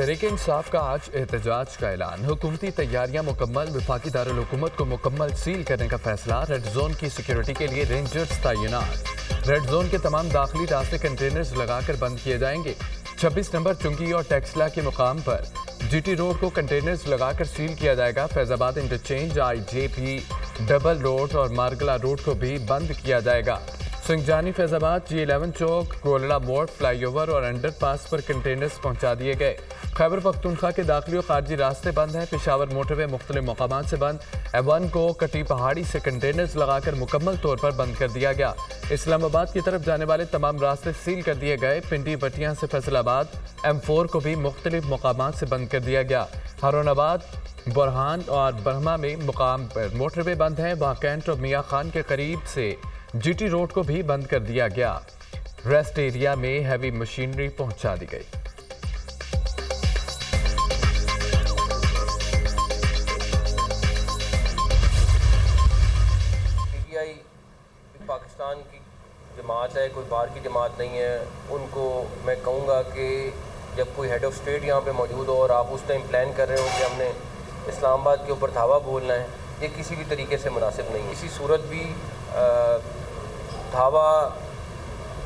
तहरीक इंसाफ का आज एहतजाज का ऐलान। हुकूमती तैयारियां मुकम्मल। वफाकी दारुल हुकूमत को मुकम्मल सील करने का फैसला। रेड जोन की सिक्योरिटी के लिए रेंजर्स तैनात। रेड जोन के तमाम दाखिली रास्ते कंटेनर्स लगाकर बंद किए जाएंगे। 26 नंबर चुंगी और टेक्सला के मुकाम पर जीटी रोड को कंटेनर्स लगाकर सील किया जाएगा। Faizabad interchange, IJP double road और मारगला रोड को भी बंद किया जाएगा। सिंगजानी, फैजाबाद, G11 चौक, गोलड़ा मोड़, फ्लाईओवर और अंडरपास पर कंटेनर्स पहुंचा दिए गए। खैबर पख्तूनख्वा के दाखिली और खारजी रास्ते बंद हैं। पेशावर मोटरवे मुख्तलिफ मकामात से बंद। A1 को कटी पहाड़ी से कंटेनर्स लगाकर मुकम्मल तौर पर बंद कर दिया गया। इस्लामाबाद की तरफ जाने वाले तमाम रास्ते सील कर दिए गए। पिंडी बटियां से फैसलाबाद M4 को भी मुख्तलिफ मकामात से बंद कर दिया गया। हारूनाबाद, बुरहान और बर्मा में मुकाम पर मोटरवे बंद हैं। वहाँ कैंट और मियाँ खान के करीब से जीटी रोड को भी बंद कर दिया गया। रेस्ट एरिया में हैवी मशीनरी पहुंचा दी गई। PTI पाकिस्तान की जमात है, कोई बाहर की जमात नहीं है। उनको मैं कहूँगा कि जब कोई हेड ऑफ स्टेट यहाँ पे मौजूद हो और आप उस टाइम प्लान कर रहे हो कि हमने इस्लामाबाद के ऊपर धावा बोलना है, ये किसी भी तरीके से मुनासिब नहीं है। किसी सूरत भी धावा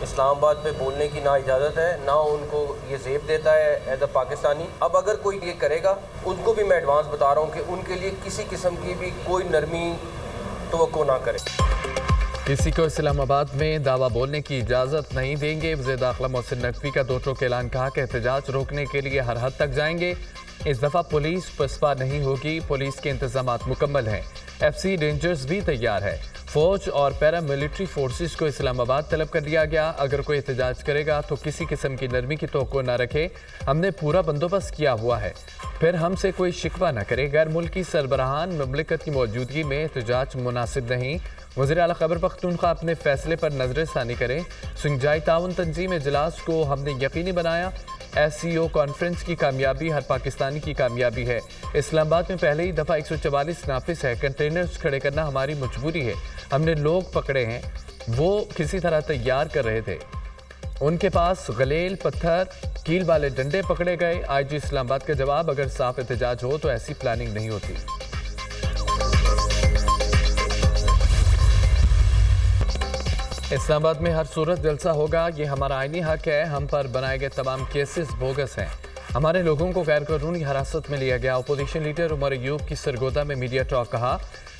इस्लामाबाद पे बोलने की ना इजाज़त है, ना उनको ये ज़ेब देता है एज अ पाकिस्तानी। अब अगर कोई ये करेगा, उनको भी मैं एडवांस बता रहा हूँ कि उनके लिए किसी किस्म की भी कोई नरमी तवक्को ना करे। किसी को इस्लामाबाद में दावा बोलने की इजाज़त नहीं देंगे। वज़ीर दाखिला मोहसिन नकवी का दो टोक ऐलान। कहा कि एहतजाज रोकने के लिए हर हद तक जाएंगे। इस दफ़ा पुलिस पसपा नहीं होगी। पुलिस के इंतजामात मुकम्मल हैं। FC रेंजर्स भी तैयार है। फौज और पैरा मिलिट्री फोर्सेस को इस्लामाबाद तलब कर लिया गया। अगर कोई एहतजाज करेगा तो किसी किस्म की नरमी की तवक्को न रखे। हमने पूरा बंदोबस्त किया हुआ है, फिर हमसे कोई शिकवा न करे। गैर मुल्की सरबराहान ममलिकत की मौजूदगी में एहतजाज मुनासिब नहीं। वज़ीर आला खैबर पख्तूनख्वा अपने फैसले पर नजरसानी करें। सिंगजाई ताउन तंजीम इजलास को हमने यकीनी बनाया। SCO कॉन्फ्रेंस की कामयाबी हर पाकिस्तानी की कामयाबी है। इस्लामाबाद में पहले ही दफ़ा 144 नाफिस है। कंटेनर्स खड़े करना हमारी मजबूरी है। हमने लोग पकड़े हैं, वो किसी तरह तैयार कर रहे थे। उनके पास गलेल, पत्थर, कील वाले डंडे पकड़े गए। IG इस्लामाबाद का जवाब, अगर साफ एहतजाज हो तो ऐसी प्लानिंग नहीं होती। इस्लामाबाद में हर सूरत जलसा होगा, ये हमारा आईनी हक है। हम पर बनाए गए तमाम केसेस बोगस हैं। हमारे लोगों को गैर कानूनी हिरासत में लिया गया। अपोजिशन लीडर उमर अयूब की सरगोदा में मीडिया टॉक। कहा,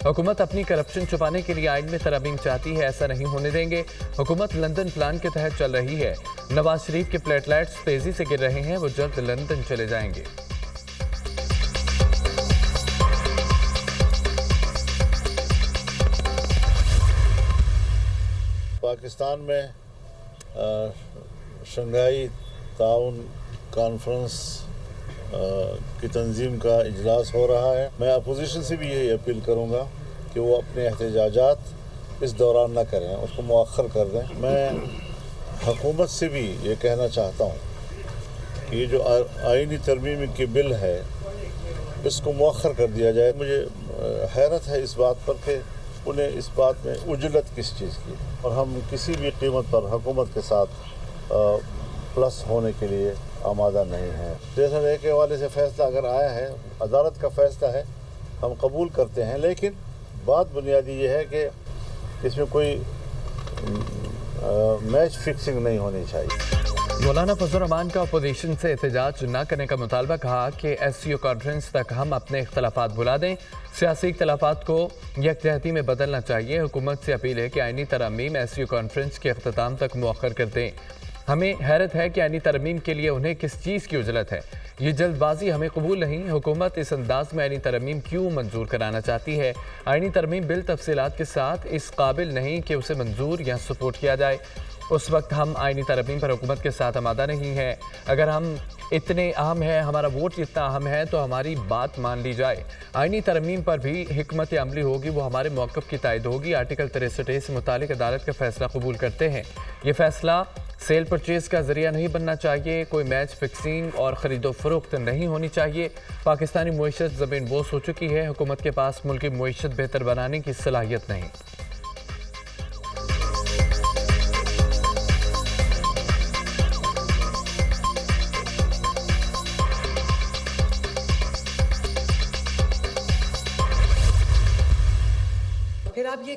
हुकूमत अपनी करप्शन छुपाने के लिए आइन में तरमीम चाहती है, ऐसा नहीं होने देंगे। हुकूमत लंदन प्लान के तहत चल रही है। नवाज शरीफ के प्लेटलेट्स तेजी से गिर रहे हैं, वो जल्द लंदन चले जाएंगे। पाकिस्तान में शंघाई ताउन कॉन्फ्रेंस की तंजीम का इजलास हो रहा है। मैं अपोजिशन से भी यही अपील करूंगा कि वो अपने एहतजाजात इस दौरान न करें, उसको मुअख्खर कर दें। मैं हुकूमत से भी ये कहना चाहता हूँ कि ये जो आईनी तरमीम की बिल है, इसको मुअख्खर कर दिया जाए। मुझे हैरत है इस बात पर कि उन्हें इस बात में उजलत किस चीज़ की, और हम किसी भी कीमत पर हुकूमत के साथ प्लस होने के लिए आमादा नहीं है। जैसे एक हवाले से फ़ैसला अगर आया है, अदालत का फ़ैसला है, हम कबूल करते हैं, लेकिन बात बुनियादी ये है कि इसमें कोई मैच फिक्सिंग नहीं होनी चाहिए। मौलाना फजल रहमान का अपोजिशन से एहतजाज न करने का मुतालबा। कहा कि SCO कॉन्फ्रेंस तक हम अपने इख्तलाफात बुला दें। सियासी इख्तलाफात को यकजहती में बदलना चाहिए। हुकूमत से अपील है कि आईनी तरमीम SCO कॉन्फ्रेंस के अख्ताम तक मुअख्खर कर दें। हमें हैरत है कि आईनी तरमीम के लिए उन्हें किस चीज़ की उजलत है। ये जल्दबाजी हमें कबूल नहीं। हुकूमत इस अंदाज में आईनी तरमीम क्यों मंजूर कराना चाहती है? आईनी तरमीम बिल तफसीलात के साथ इस काबिल नहीं कि उसे मंजूर या सपोर्ट किया जाए। उस वक्त हम आईनी तरमीम पर हुकूमत के साथ आमादा नहीं है। अगर हम इतने अहम है, हमारा वोट जितना अहम है, तो हमारी बात मान ली जाए। आईनी तरमीम पर भी हिकमत अमली होगी, वो हमारे मौक़िफ़ की तायद होगी। आर्टिकल 63 से मुतालिक अदालत का फ़ैसला कबूल करते हैं। ये फ़ैसला सेल परचेज़ का ज़रिया नहीं बनना चाहिए। कोई मैच फिक्सिंग और ख़रीदो फ़रोख्त नहीं होनी चाहिए। पाकिस्तानी मुईशत ज़मीन बोस हो चुकी है। हुकूमत के पास मुल्की मुईशत बेहतर बनाने की सलाहियत नहीं।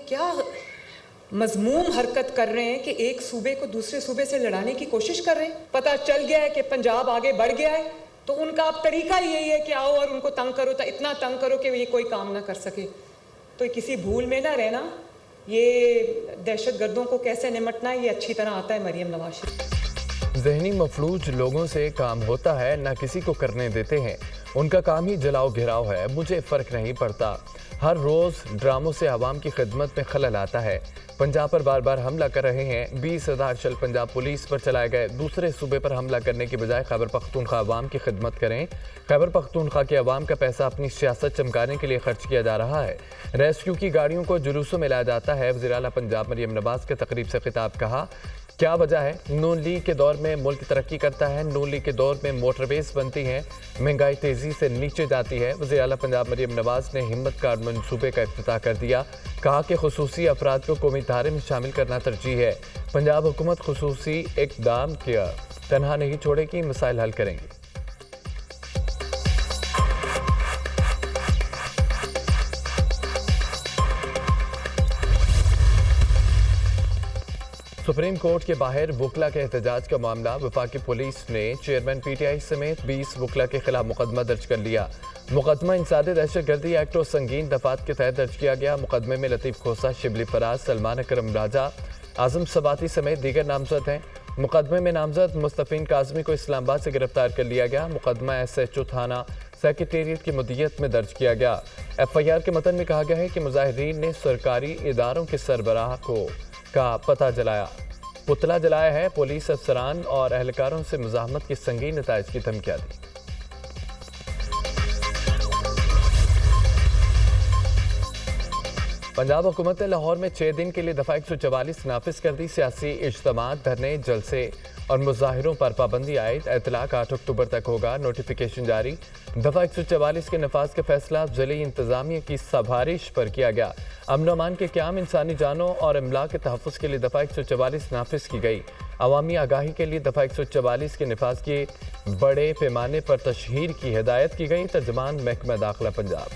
क्या मजमूम हरकत कर रहे हैं कि एक सूबे को दूसरे सूबे से लड़ाने की कोशिश कर रहे हैं। पता चल गया है कि पंजाब आगे बढ़ गया है, तो उनका अब तरीका यही है कि आओ और उनको तंग करो, तो इतना तंग करो कि ये कोई काम ना कर सके। तो किसी भूल में ना रहना, ये दहशतगर्दों को कैसे निमटना है ये अच्छी तरह आता है मरियम नवाज शरीफ। जहनी मफलूज लोगों से काम होता है, ना किसी को करने देते हैं। उनका काम ही जलाओ घिराव है, मुझे फ़र्क नहीं पड़ता। हर रोज़ ड्रामों से आवाम की खिदमत में खलल आता है। पंजाब पर बार बार हमला कर रहे हैं। 20,000 शल पंजाब पुलिस पर चलाए गए। दूसरे सूबे पर हमला करने के बजाय खैबर पख्तूनख्वा अवाम की खिदमत करें। खैबर पख्तूनख्वा के अवाम का पैसा अपनी सियासत चमकाने के लिए खर्च किया जा रहा है। रेस्क्यू की गाड़ियों को जुलूसों में लाया जाता है। वज़ीर आला पंजाब मरियम नवाज के तकरीब से खिताब कहा, क्या वजह है? नून लीग के दौर में मुल्क तरक्की करता है, नून लीग के दौर में मोटरवेज बनती हैं, महंगाई तेज़ी से नीचे जाती है। वज़ीर आला पंजाब मरियम नवाज ने हिम्मत कार्ड मनसूबे का इफ्तिताह कर दिया। कहा कि खुसूसी अफराद को कौमी धारे में शामिल करना तरजीह है। पंजाब हुकूमत खुसूसी इक़दाम किया तनहा नहीं छोड़ेगी, मसाइल हल करेंगी। सुप्रीम कोर्ट के बाहर वकला के एहतजाज का मामला। वफाकी पुलिस ने चेयरमैन PTI समेत 20 वकला के खिलाफ मुकदमा दर्ज कर लिया। मुकदमा इंसादी दहशतगर्दी एक्ट और संगीन दफात के तहत दर्ज किया गया। मुकदमे में लतीफ़ खोसा, शिबली फराज, सलमान अकरम राजा, आजम सबाती समेत दीगर नामजद हैं। मुकदमे में नामजद मुस्तफ़ीन काज़मी को इस्लामाबाद से गिरफ्तार कर लिया गया। मुकदमा SHO थाना सेक्रेटेरिएट की मुद्दियत में दर्ज किया गया। FIR के मतन में कहा गया है कि मुजाहिरीन ने सरकारी इदारों के सरबराह का पुतला जलाया है। पुलिस अफसरान और एहलकारों से मुज़ाहमत की संगीन नताइज की धमकियां दी। पंजाब हुकूमत ने लाहौर में 6 दिन के लिए दफ़ा 144 नाफिज कर दी। सियासी इज्तिमात, धरने, जलसे और मुजाहिरों पर पाबंदी आयद। इतलाक 8 अक्टूबर तक होगा। नोटिफिकेशन जारी। दफ़ा 144 के नफाज का फैसला ज़िली इंतज़ामिया की सिफारिश पर किया गया। अमन अमान के क़याम, इंसानी जानों और अमला के तहफ़्फ़ुज़ के लिए दफ़ा 144 नाफिज की गई। अवामी आगाही के लिए दफ़ा 144 के नफाज की बड़े पैमाने पर तशहीर की हिदायत की गई। तर्जमान महकमा दाखिला पंजाब।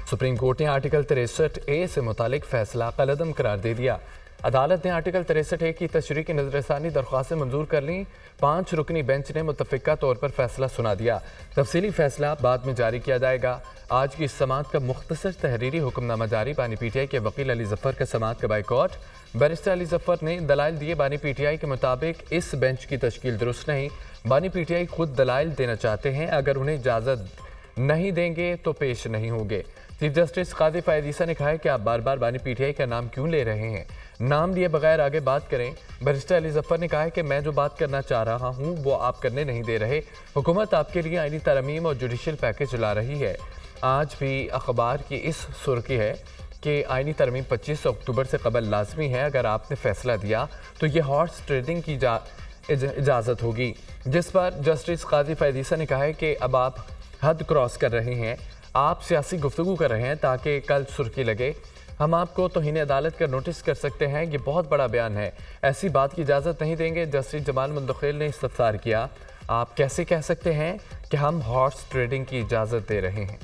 सुप्रीम कोर्ट ने आर्टिकल 63A से मुतालिक फैसला कलअदम करार दे दिया। अदालत ने आर्टिकल 63A की तशरीह की नज़रसानी दरख्वास्तें मंजूर कर लीं। 5 रुकनी बेंच ने मुतफ़िका तौर पर फैसला सुना दिया। तफसीली फैसला बाद में जारी किया जाएगा। आज की समाअत का मुख्तसर तहरीरी हुक्मनामा जारी। बानी PTI के वकील अली ज़फ़र का समाअत का बाइकॉट। बैरिस्टर अली ज़फ़र ने दलाइल दिए। बानी PTI के मुताबिक इस बेंच की तश्कील दुरुस्त नहीं। बानी PTI खुद दलाइल देना चाहते हैं, अगर उन्हें इजाज़त नहीं देंगे तो पेश नहीं होंगे। चीफ जस्टिस कादी फ़ायद ईसा ने कहा है कि आप बार बार बानी PTI का नाम क्यों ले रहे हैं, नाम लिए बगैर आगे बात करें। बैरिस्टर अली ज़फ़र ने कहा है कि मैं जो बात करना चाह रहा हूं वो आप करने नहीं दे रहे। हुकूमत आपके लिए आईनी तरमीम और जुडिशल पैकेज ला रही है। आज भी अखबार की इस सुर्खी है कि आईनी तरमीम 25 अक्टूबर से कबल लाजमी है। अगर आपने फैसला दिया तो ये हॉर्स ट्रेडिंग की इजाज़त होगी, जिस पर जस्टिस कादी फ़ायद ईसा ने कहा है कि अब आप हद क्रॉस कर रहे हैं, आप सियासी गुफ्तगू कर रहे हैं ताकि कल सुर्खी लगे। हम आपको तौहीन अदालत का नोटिस कर सकते हैं, ये बहुत बड़ा बयान है, ऐसी बात की इजाज़त नहीं देंगे। जस्टिस जमाल मुंतखिल ने इस्तफ़सार किया, आप कैसे कह सकते हैं कि हम हॉर्स ट्रेडिंग की इजाज़त दे रहे हैं।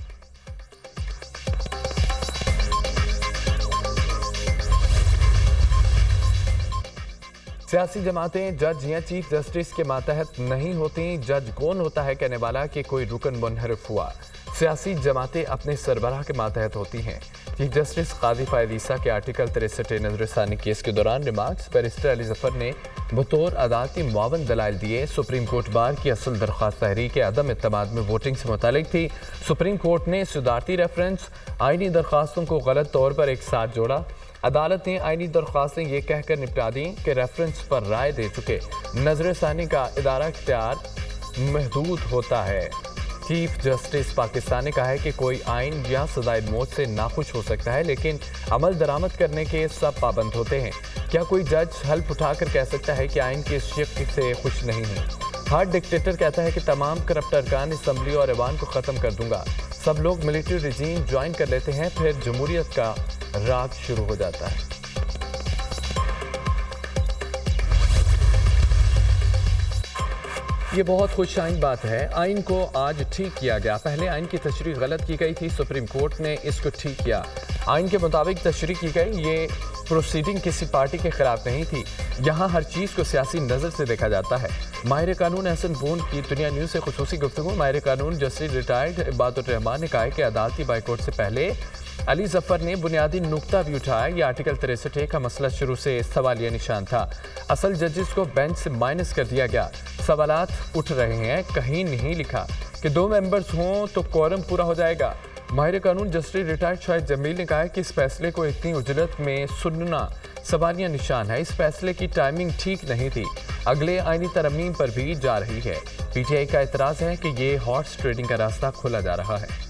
सियासी जमातें जज या चीफ जस्टिस के मातहत नहीं होती। जज कौन होता है कहने वाला कि कोई रुकन मुनहरफ हुआ। सियासी जमातें अपने सरबराह के मातहत होती हैं। चीफ जस्टिस कादी फ़ायद ईसा के आर्टिकल 63 नज़रसानी केस के दौरान रिमार्क्स बैरिस्टर अली ज़फ़र ने बतौर अदालती मुआवन दलाइल दिए। सुप्रीम कोर्ट बार की असल दरख्वास्त तहरीक अदम इत्तेमाद में वोटिंग से मुतालिक थी। सुप्रीम कोर्ट ने सुधारती रेफरेंस आईनी दरख्वास्तों को गलत तौर पर एक साथ जोड़ा। अदालत ने आईनी दरख्वास्तें ये कहकर निपटा दी कि रेफरेंस पर राय दे चुके नज़रसानी का इदारा इख्तियार महदूद होता है। चीफ जस्टिस पाकिस्तान ने कहा है कि कोई आइन या सजाए मौत से नाखुश हो सकता है, लेकिन अमल दरामद करने के सब पाबंद होते हैं। क्या कोई जज हल्फ उठाकर कह सकता है कि आइन के शिक से खुश नहीं है? हर डिक्टेटर कहता है कि तमाम करप्ट अरकान असम्बली और ऐवान को ख़त्म कर दूंगा। सब लोग मिलिट्री रिजीम ज्वाइन कर लेते हैं, फिर जमहूरियत का राज शुरू हो जाता है। ये बहुत खुशआइन बात है। आइन को आज ठीक किया गया। पहले आइन की तशरीह गलत की गई थी, सुप्रीम कोर्ट ने इसको ठीक किया। आइन के मुताबिक तशरीह की गई ये प्रोसीडिंग किसी पार्टी के खिलाफ नहीं थी। यहाँ हर चीज़ को सियासी नज़र से देखा जाता है। माहिर कानून एहसन बून की दुनिया न्यूज़ से खुसूसी गुफ्तगू। माहिर कानून जस्टिस रिटायर्ड इबादुर रहमान ने कहा कि अदालती बाइकआउट से पहले अली जफर ने बुनियादी नुक्ता भी उठाया। यह आर्टिकल 63A का मसला शुरू से सवालिया निशान था। असल जजेस को बेंच से माइनस कर दिया गया। सवालात उठ रहे हैं, कहीं नहीं लिखा कि 2 मेंबर्स हों तो क्वारम पूरा हो जाएगा। माहिर कानून जस्टिस रिटायर्ड शाहिद जमील ने कहा कि इस फैसले को इतनी उजलत में सुनना सवालिया निशान है। इस फैसले की टाइमिंग ठीक नहीं थी, अगले आईनी तरमीम पर भी जा रही है। पीटीआई का एतराज़ है कि ये हॉर्स ट्रेडिंग का रास्ता खोला जा रहा है।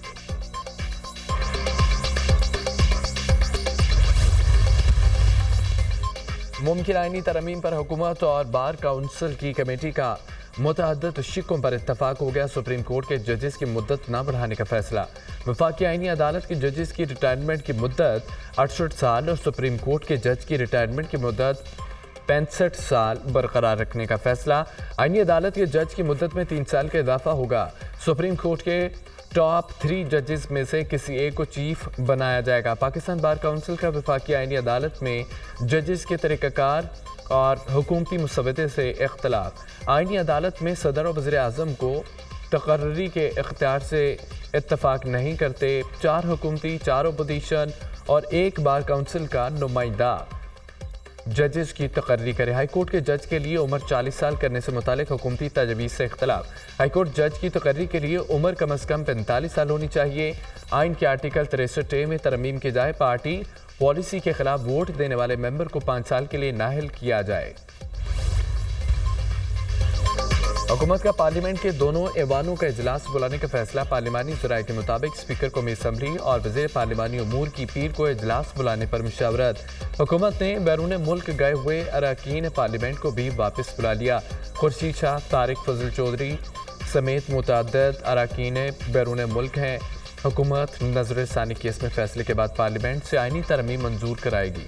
मुमकिन आईनी तरमीम पर हुकूमत और बार काउंसिल की कमेटी का मुतअद्दिद शिकों पर इत्तफाक हो गया। सुप्रीम कोर्ट के जजेस की मुद्दत न बढ़ाने का फैसला। वफाकी आईनी अदालत के जजेस की रिटायरमेंट की मुद्दत 68 साल और सुप्रीम कोर्ट के जज की रिटायरमेंट की मुद्दत 65 साल बरकरार रखने का फैसला। आईनी अदालत के जज की मुद्दत में 3 साल का इजाफा होगा। सुप्रीम कोर्ट के टॉप 3 जजेस में से किसी एक को चीफ बनाया जाएगा। पाकिस्तान बार काउंसिल का वफाकी आईनी अदालत में जजेस के तरीक़ाकार और हुकूमती मुसवदे से इख्तलाफ। आईनी अदालत में सदर और वज़ीर आज़म को तकर्री के इख्तियार से इत्तफाक नहीं करते। 4 हुकूमती, 4 अपोजिशन और 1 बार काउंसिल का नुमाइंदा जजेस की तकर्री करे। हाईकोर्ट के जज के लिए उम्र 40 साल करने से मुतालिक हुकूमती तजवीज़ से इख्तलाफ। हाईकोर्ट जज की तकर्री के लिए उम्र कम अज़ कम 45 साल होनी चाहिए। आइन के आर्टिकल 63A में तरमीम की जाए। पार्टी पॉलिसी के खिलाफ वोट देने वाले मेंबर को 5 साल के लिए नाअहल किया जाए। हुकूमत का पार्लियामेंट के दोनों ऐवानों का इजलास बुलाने का फैसला। पार्लिमानी ज़राए के मुताबिक स्पीकर कौमी असम्बली और वज़ीर पार्लिमानी उमूर की पीर को इजलास बुलाने पर मुशावरत। हुकूमत ने बैरून मुल्क गए हुए अरकान पार्लियामेंट को भी वापस बुला लिया। खुर्शीद शाह, तारिक फजल चौधरी समेत मुतअद्दिद अरकान बैरून मुल्क हैं। हुकूमत नजर सानी केस में फैसले के बाद पार्लियामेंट से आईनी तरमीम मंजूर कराएगी।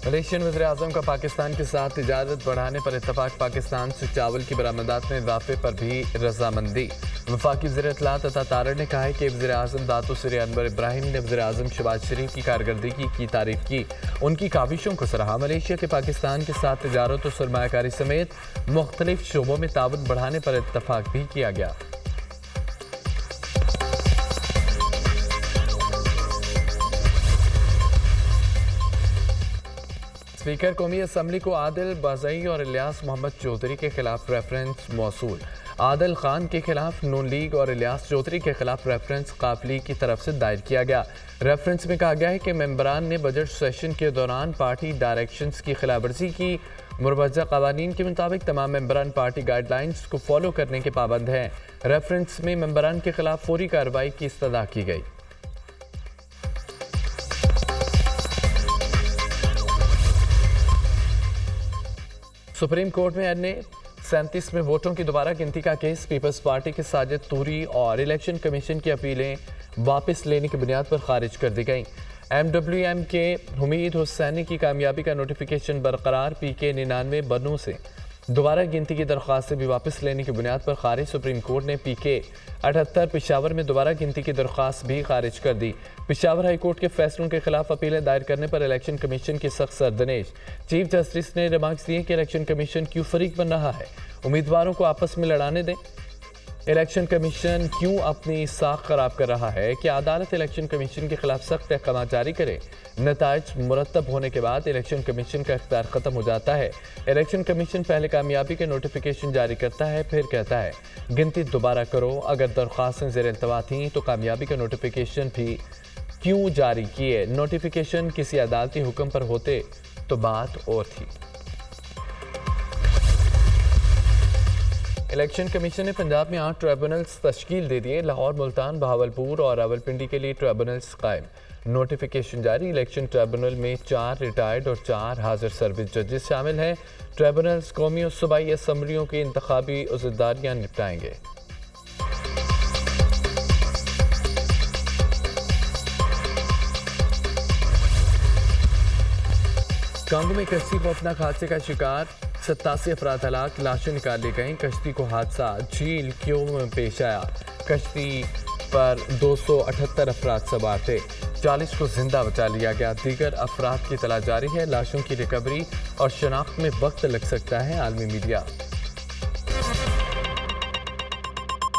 मलेशियन वज़ीर-ए-आज़म का पाकिस्तान के साथ तिजारत बढ़ाने पर इत्तफाक। पाकिस्तान से चावल की बरामदात में इजाफे पर भी रजामंदी। वफाकी वज़ीर इत्तलात अता तारड़ ने कहा है कि वज़ीर-ए-आज़म दातो सिर अनवर इब्राहिम ने वज़ीर-ए-आज़म शहबाज शरीफ की कारकर्दगी की तारीफ की, उनकी काविशों को सराहा। मलेशिया के पाकिस्तान के साथ तिजारत और सरमायाकारी समेत मुख्तलिफ शोबों में ताउन बढ़ाने पर इत्तफाक भी किया गया। स्पीकर कौमी असम्बली को आदिल बाज़ई और इलियास मोहम्मद चौधरी के खिलाफ रेफरेंस मौसूल। आदिल खान के खिलाफ नून लीग और इलियास चौधरी के खिलाफ रेफरेंस काफली की तरफ से दायर किया गया। रेफरेंस में कहा गया है कि मेंबरान ने बजट सेशन के दौरान पार्टी डायरेक्शंस की खिलाफवर्जी की। मुरवजा कवानीन के मुताबिक तमाम मेंबरान पार्टी गाइडलाइंस को फॉलो करने के पाबंद हैं। रेफरेंस में मेंबरान के खिलाफ फौरी कार्रवाई की इस्तदा की गई। सुप्रीम कोर्ट में अन्य 37 में वोटों की दोबारा गिनती का केस। पीपल्स पार्टी के साजिद तूरी और इलेक्शन कमीशन की अपीलें वापस लेने की बुनियाद पर खारिज कर दी गई। MWM के हुमीद हुसैनी की कामयाबी का नोटिफिकेशन बरकरार। PK 99 बनों से दोबारा गिनती की दरख्वास्त से भी वापस लेने की बुनियाद पर खारिज। सुप्रीम कोर्ट ने PK 78 पेशावर में दोबारा गिनती की दरख्वास्त भी खारिज कर दी। पेशावर हाई कोर्ट के फैसलों के खिलाफ अपीलें दायर करने पर इलेक्शन कमीशन की सख्त सरदनेश। चीफ जस्टिस ने रिमार्क्स दिए कि इलेक्शन कमीशन क्यों फरीक बन रहा है, उम्मीदवारों को आपस में लड़ाने दें। इलेक्शन कमीशन क्यों अपनी साख खराब कर रहा है कि अदालत इलेक्शन कमीशन के खिलाफ सख्त अहकाम जारी करे। नताइज मुरतब होने के बाद इलेक्शन कमीशन का इख्तियार ख़त्म हो जाता है। इलेक्शन कमीशन पहले कामयाबी के नोटिफिकेशन जारी करता है, फिर कहता है गिनती दोबारा करो। अगर दरख्वास्तें ज़ेर इल्तवा थीं तो कामयाबी के नोटिफिकेशन भी क्यों जारी किए। नोटिफिकेशन किसी अदालती हुक्म पर होते तो बात और थी। इलेक्शन कमीशन ने पंजाब में 8 ट्रिब्यूनल्स तश्कील दे दिए। लाहौर, मुल्तान, बहावलपुर और रावलपिंडी के लिए ट्रिब्यूनल्स कायम। नोटिफिकेशन जारी। इलेक्शन ट्रिब्यूनल में 4 रिटायर्ड और 4 हाजिर सर्विस जजेस शामिल हैं। ट्रिब्यूनल्स कौमी और सूबाई असम्बलियों की इंतखाबी उज़्ज़दारियां निपटाएंगे। कांगो में कश्ती खौफनाक हादसे का शिकार 87 अफराद हलाक, लाशें निकाल ली गईं। कश्ती को हादसा झील क्यों में पेश आया। कश्ती पर 278 अफराद सवार थे, 40 को जिंदा बचा लिया गया। दीगर अफराद की तलाश जारी है। लाशों की रिकवरी और शनाख्त में वक्त लग सकता है। आलमी मीडिया